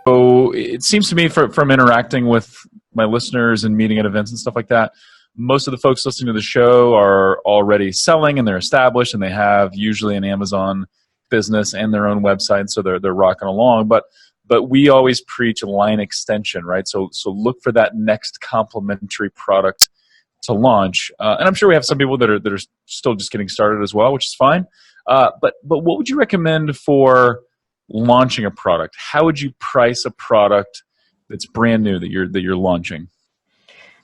So it seems to me from interacting with my listeners and meeting at events and stuff like that, most of the folks listening to the show are already selling and they're established and they have usually an Amazon business and their own website, so they're rocking along. But we always preach a line extension, right? So look for that next complementary product to launch. And I'm sure we have some people that are still just getting started as well, which is fine. But what would you recommend for launching a product? How would you price a product that's brand new that you're launching?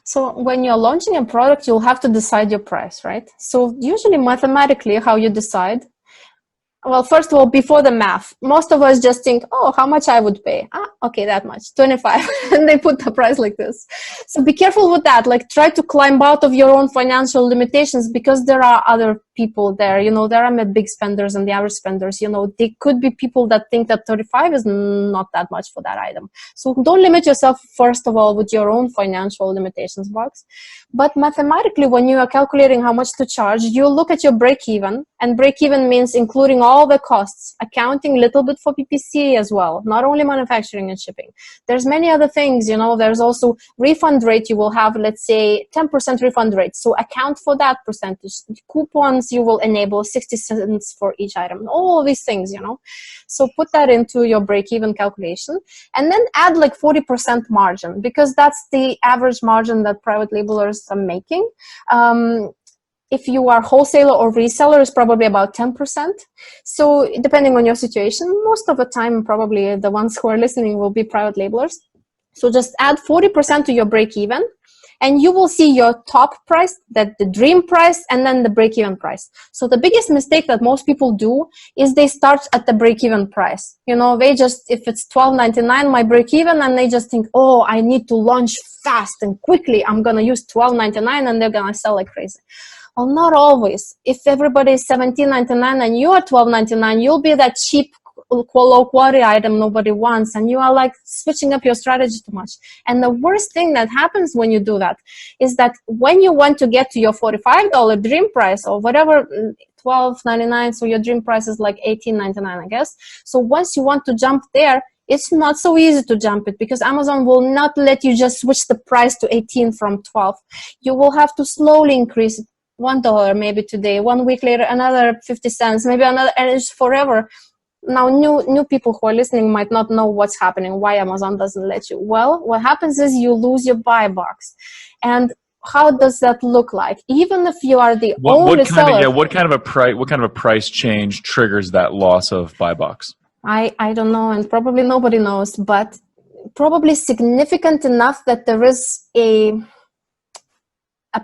So when you're launching a product, you'll have to decide your price, right? So usually mathematically, how you decide, well, first of all, before the math, most of us just think, oh, how much I would pay? Okay, that much, 25. And they put the price like this. So be careful with that. Like, try to climb out of your own financial limitations, because there are other people there. There are big spenders and the average spenders. They could be people that think that 35 is not that much for that item. So don't limit yourself, first of all, with your own financial limitations box. But mathematically, when you are calculating how much to charge, you look at your break-even, and break-even means including all the costs, accounting a little bit for PPC as well, not only manufacturing and shipping. There's many other things, there's also refund rate. You will have, let's say, 10% refund rate. So account for that percentage. Coupons, you will enable 60 cents for each item. All of these things, So put that into your break-even calculation, and then add like 40% margin, because that's the average margin that private labelers are making. If you are wholesaler or reseller, it's probably about 10%. So depending on your situation, most of the time, probably the ones who are listening will be private labelers. So just add 40% to your break-even, and you will see your top price, that the dream price, and then the break-even price. So the biggest mistake that most people do is they start at the break-even price. They just, if it's $12.99, my break-even, and they just think, oh, I need to launch fast and quickly. I'm going to use $12.99 and they're going to sell like crazy. Well, not always. If everybody is $17.99 and you are $12.99, you'll be that cheap, low quality item nobody wants, and you are like switching up your strategy too much. And the worst thing that happens when you do that is that when you want to get to your $45 dream price or whatever, $12.99, so your dream price is like $18.99, I guess. So once you want to jump there, it's not so easy to jump it, because Amazon will not let you just switch the price to 18 from 12. You will have to slowly increase it. $1 maybe today, 1 week later another 50 cents, maybe another, and it's forever. Now new people who are listening might not know what's happening, why Amazon doesn't let you. Well, what happens is you lose your buy box. And how does that look like? Even if you are the only seller. What kind of a price change triggers that loss of buy box? I don't know, and probably nobody knows, but probably significant enough that there is a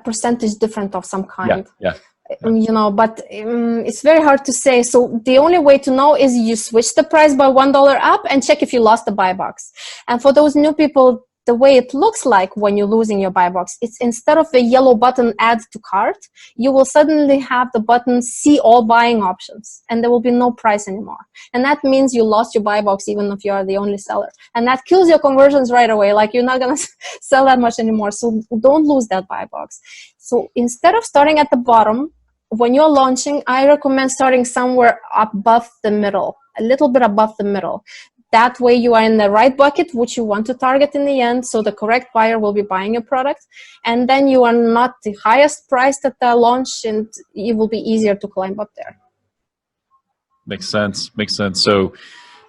percentage different of some kind. Yeah. But it's very hard to say. So the only way to know is you switch the price by $1 up and check if you lost the buy box. And for those new people, the way it looks like when you're losing your buy box, it's instead of a yellow button add to cart, you will suddenly have the button see all buying options, and there will be no price anymore. And that means you lost your buy box even if you are the only seller. And that kills your conversions right away. Like, you're not going to sell that much anymore. So don't lose that buy box. So instead of starting at the bottom, when you're launching, I recommend starting somewhere above the middle, a little bit above the middle. That way you are in the right bucket, which you want to target in the end, so the correct buyer will be buying your product. And then you are not the highest priced at the launch, and it will be easier to climb up there. Makes sense. So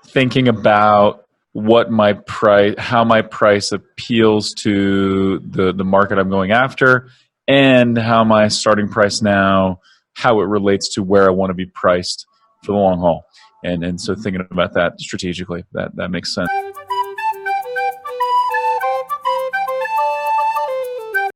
thinking about how my price appeals to the market I'm going after, and how my starting price now, how it relates to where I want to be priced for the long haul. And so thinking about that strategically, that makes sense.